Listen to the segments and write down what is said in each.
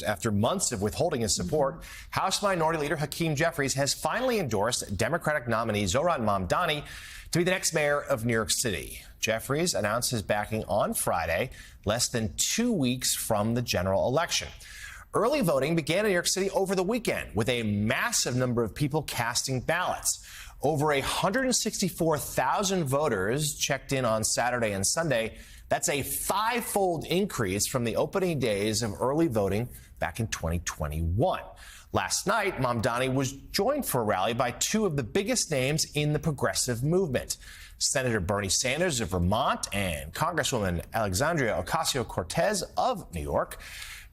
After months of withholding his support, House Minority Leader Hakeem Jeffries has finally endorsed Democratic nominee Zohran Mamdani to be the next mayor of New York City. Jeffries announced his backing on Friday, less than 2 weeks from the general election. Early voting began in New York City over the weekend, with a massive number of people casting ballots. Over 164,000 voters checked in on Saturday and Sunday. That's a five-fold increase from the opening days of early voting back in 2021. Last night, Mamdani was joined for a rally by two of the biggest names in the progressive movement. Senator Bernie Sanders of Vermont and Congresswoman Alexandria Ocasio-Cortez of New York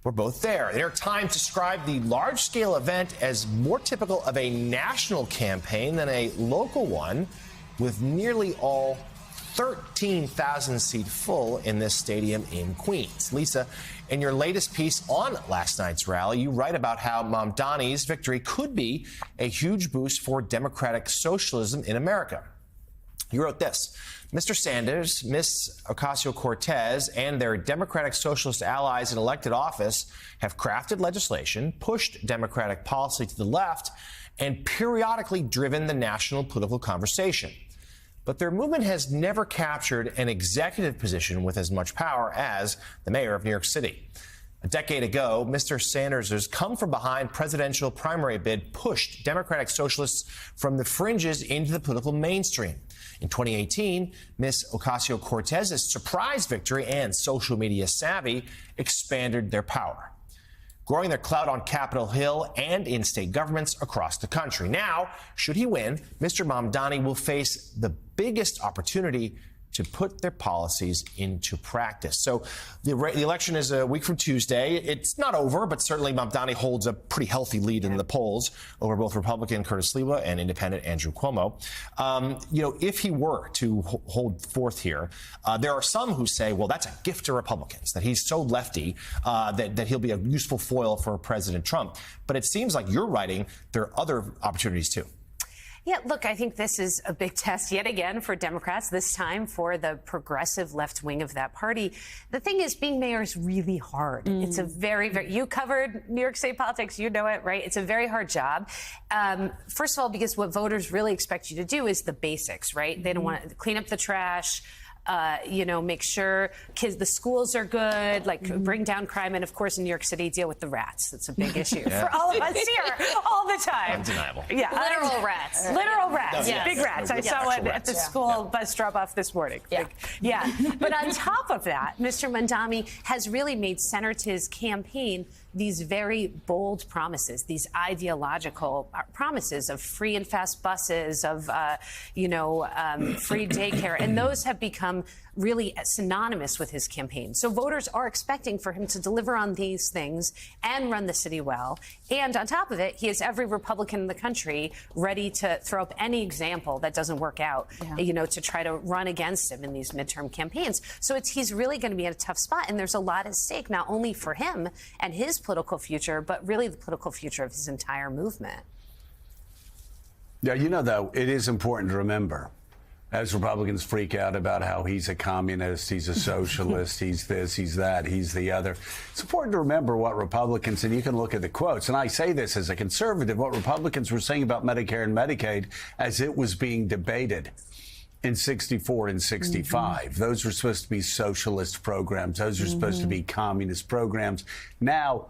were both there. The New York Times described the large-scale event as more typical of a national campaign than a local one, with nearly all 13,000 seat full in this stadium in Queens. Lisa, in your latest piece on last night's rally, you write about how Mamdani's victory could be a huge boost for democratic socialism in America. You wrote this: Mr. Sanders, Ms. Ocasio-Cortez, and their Democratic Socialist allies in elected office have crafted legislation, pushed Democratic policy to the left, and periodically driven the national political conversation. But their movement has never captured an executive position with as much power as the mayor of New York City. A decade ago, Mr. Sanders' come-from-behind presidential primary bid pushed Democratic Socialists from the fringes into the political mainstream. In 2018, Ms. Ocasio-Cortez's surprise victory and social media savvy expanded their power, growing their clout on Capitol Hill and in state governments across the country. Now, should he win, Mr. Mamdani will face the biggest opportunity to put their policies into practice. So the election is a week from Tuesday. It's not over, but certainly Mamdani holds a pretty healthy lead in the polls over both Republican Curtis Sliwa and Independent Andrew Cuomo. If he were to hold forth here, there are some who say, well, that's a gift to Republicans, that he's so lefty that he'll be a useful foil for President Trump. But it seems like you're writing there are other opportunities, too. Yeah, look, I think this is a big test yet again for Democrats, this time for the progressive left wing of that party. The thing is, being mayor is really hard. It's a very, you covered New York State politics, you know it, right? It's a very hard job. First of all, because what voters really expect you to do is the basics, right? They don't want to clean up the trash, make sure the schools are good, bring down crime, and of course in New York City, deal with the rats. That's a big issue for all of us here all the time. Undeniable. Yeah, literal rats. Literal rats. Yes. Big rats. I saw one at the school bus drop-off this morning. Yeah. But on top of that, Mr. Mamdani has really made center to his campaign these very bold promises, these ideological promises of free and fast buses, of, free daycare. And those have become really synonymous with his campaign. So voters are expecting for him to deliver on these things and run the city well. And on top of it, he has every Republican in the country ready to throw up any example that doesn't work out, to try to run against him in these midterm campaigns. So he's really going to be in a tough spot. And there's a lot at stake, not only for him and his political future, but really the political future of his entire movement. Yeah, though, it is important to remember, as Republicans freak out about how he's a communist, he's a socialist, he's this, he's that, he's the other. It's important to remember what Republicans, and you can look at the quotes, and I say this as a conservative, what Republicans were saying about Medicare and Medicaid as it was being debated in 64 and 65. Those were supposed to be socialist programs. Those are supposed to be communist programs. Now,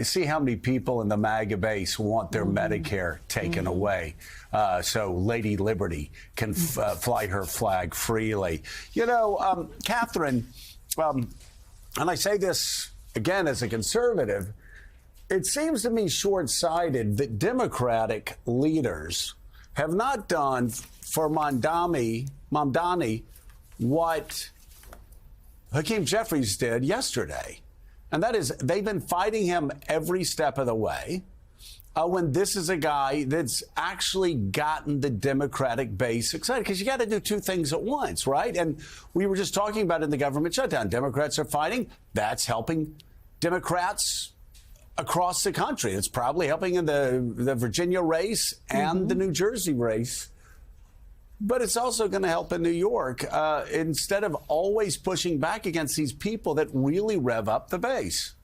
see how many people in the MAGA base want their Medicare taken away so Lady Liberty can fly her flag freely. Catherine, and I say this again as a conservative, it seems to me short-sighted that Democratic leaders have not done for Mamdani what Hakeem Jeffries did yesterday. And that is, they've been fighting him every step of the way when this is a guy that's actually gotten the Democratic base excited. Because you got to do two things at once, right? And we were just talking about in the government shutdown. Democrats are fighting. That's helping Democrats across the country. It's probably helping in the Virginia race and the New Jersey race. But it's also going to help in New York instead of always pushing back against these people that really rev up the base.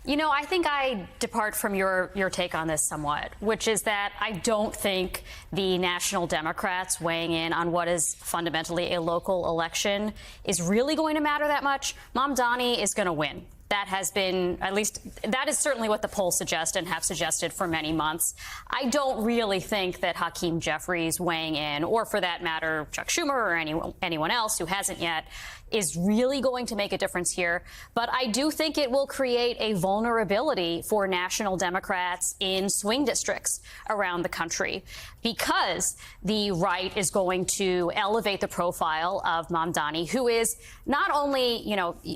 I think I depart from your take on this somewhat, which is that I don't think the national Democrats weighing in on what is fundamentally a local election is really going to matter that much. Mamdani is going to win. That has been, at least, that is certainly what the polls suggest and have suggested for many months. I don't really think that Hakeem Jeffries weighing in, or for that matter, Chuck Schumer or anyone else who hasn't yet, is really going to make a difference here. But I do think it will create a vulnerability for national Democrats in swing districts around the country, because the right is going to elevate the profile of Mamdani, who is not only,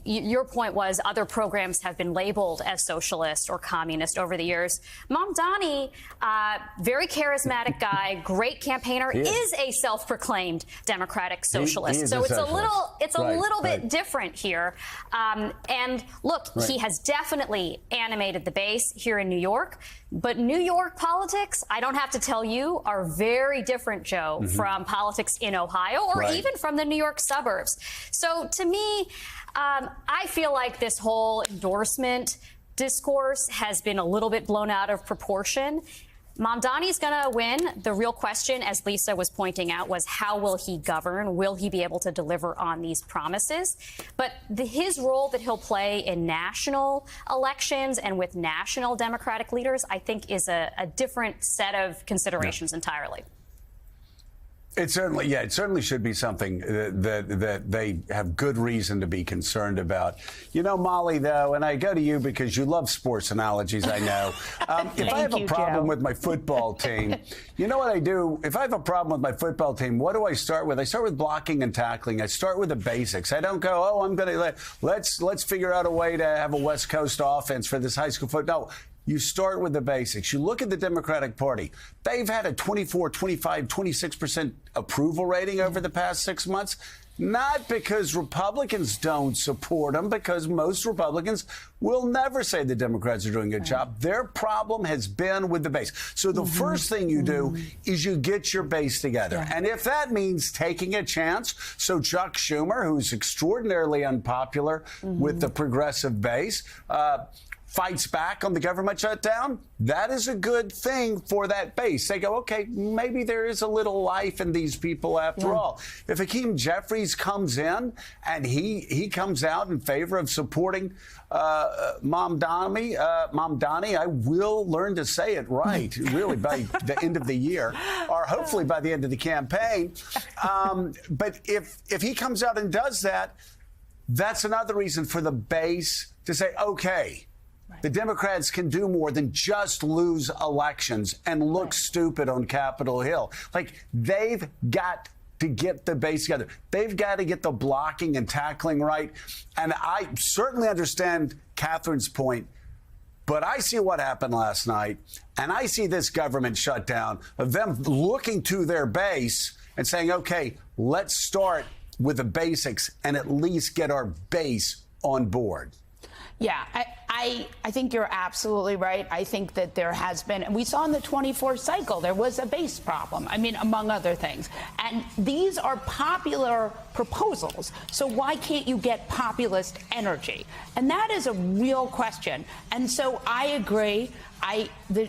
your point was other programs have been labeled as socialist or communist over the years. Mamdani, very charismatic guy, great campaigner, is a self-proclaimed democratic socialist. He is so a socialist. It's a little bit different here. And look, he has definitely animated the base here in New York. But New York politics, I don't have to tell you, are very different, Joe, from politics in Ohio or even from the New York suburbs. So to me, I feel like this whole endorsement discourse has been a little bit blown out of proportion. Mamdani's going to win. The real question, as Lisa was pointing out, was how will he govern? Will he be able to deliver on these promises? But his role that he'll play in national elections and with national Democratic leaders, I think, is a different set of considerations entirely. It certainly should be something that they have good reason to be concerned about. Molly, though, and I go to you because you love sports analogies, I know. If I have a problem with my football team, you know what I do? If I have a problem with my football team, what do I start with? I start with blocking and tackling. I start with the basics. I don't go, I'm going to let's figure out a way to have a West Coast offense for this high school football. No. You start with the basics. You look at the Democratic Party. They've had a 24, 25, 26% approval rating over the past 6 months. Not because Republicans don't support them, because most Republicans will never say the Democrats are doing a good job. Their problem has been with the base. So the first thing you do is you get your base together. And if that means taking a chance, so Chuck Schumer, who's extraordinarily unpopular with the progressive base, fights back on the government shutdown, that is a good thing for that base. They go, okay, maybe there is a little life in these people after all. If Hakeem Jeffries comes in and he comes out in favor of supporting Mamdani, I will learn to say it right, really, by the end of the year, or hopefully by the end of the campaign. But if he comes out and does that, that's another reason for the base to say, okay, the Democrats can do more than just lose elections and look stupid on Capitol Hill. Like, they've got to get the base together. They've got to get the blocking and tackling right. And I certainly understand Catherine's point, but I see what happened last night, and I see this government shutdown of them looking to their base and saying, okay, let's start with the basics and at least get our base on board. Yeah, I think you're absolutely right. I think that there has been, and we saw in the 24 cycle, there was a base problem. I mean, among other things. And these are popular proposals. So why can't you get populist energy? And that is a real question. And so I agree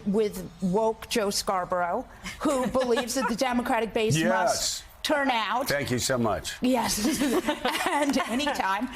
with woke Joe Scarborough, who believes that the Democratic base must turn out. Thank you so much. Yes, and anytime.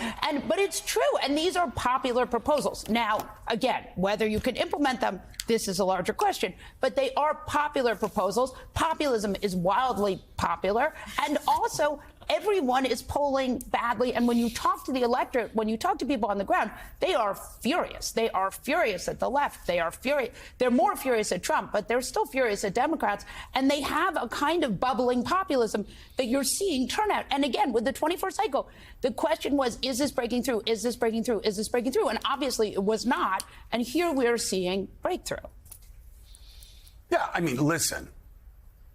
But it's true, and these are popular proposals. Now, again, whether you can implement them, this is a larger question, but they are popular proposals. Populism is wildly popular, and also everyone is polling badly. And when you talk to the electorate, when you talk to people on the ground, they are furious. They are furious at the left. They are furious. They're more furious at Trump, but they're still furious at Democrats. And they have a kind of bubbling populism that you're seeing turnout. And again, with the 24 cycle, the question was, is this breaking through? Is this breaking through? Is this breaking through? And obviously it was not. And here we're seeing breakthrough. Yeah, I mean, listen,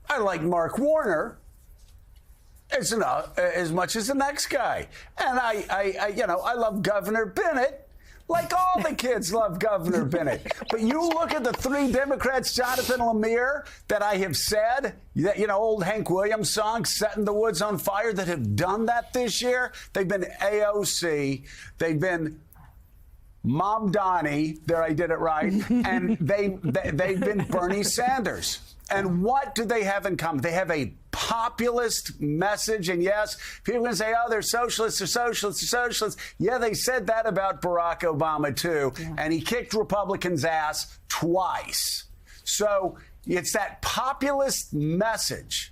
I like Mark Warner as much as the next guy. And I love Governor Bennett, like all the kids love Governor Bennett. But you look at the three Democrats, Jonathan Lemire, that I have said, that, old Hank Williams song, Setting the Woods on Fire, that have done that this year. They've been AOC. They've been Mamdani, there I did it right, and they've been Bernie Sanders. And what do they have in common? They have a populist message. And yes, people can say, oh, they're socialists, they're socialists, they're socialists. Yeah, they said that about Barack Obama, too. Yeah. And he kicked Republicans' ass twice. So it's that populist message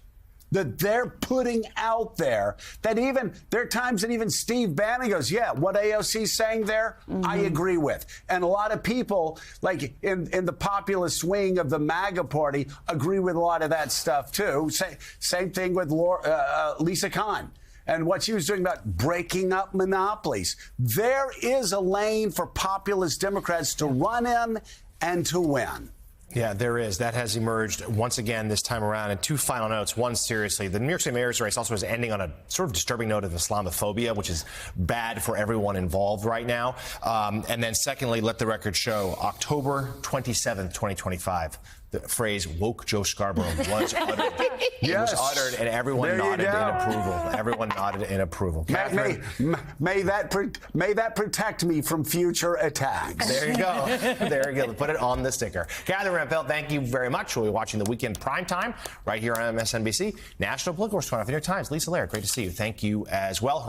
that they're putting out there that even there are times that even Steve Bannon goes, yeah, what AOC's saying there, I agree with. And a lot of people, like in the populist wing of the MAGA party, agree with a lot of that stuff, too. Same thing with Lisa Khan and what she was doing about breaking up monopolies. There is a lane for populist Democrats to run in and to win. Yeah, there is. That has emerged once again this time around. And two final notes. One, seriously, the New York State mayor's race also is ending on a sort of disturbing note of Islamophobia, which is bad for everyone involved right now. And then secondly, let the record show October 27th, 2025. The phrase "woke Joe Scarborough" was uttered. It was uttered, and everyone nodded in approval. Everyone nodded in approval. May that protect me from future attacks. There you go. There you go. Put it on the sticker. Catherine Rampell, thank you very much. We'll be watching the weekend primetime right here on MSNBC. National political correspondent for the New York Times, Lisa Laird. Great to see you. Thank you as well.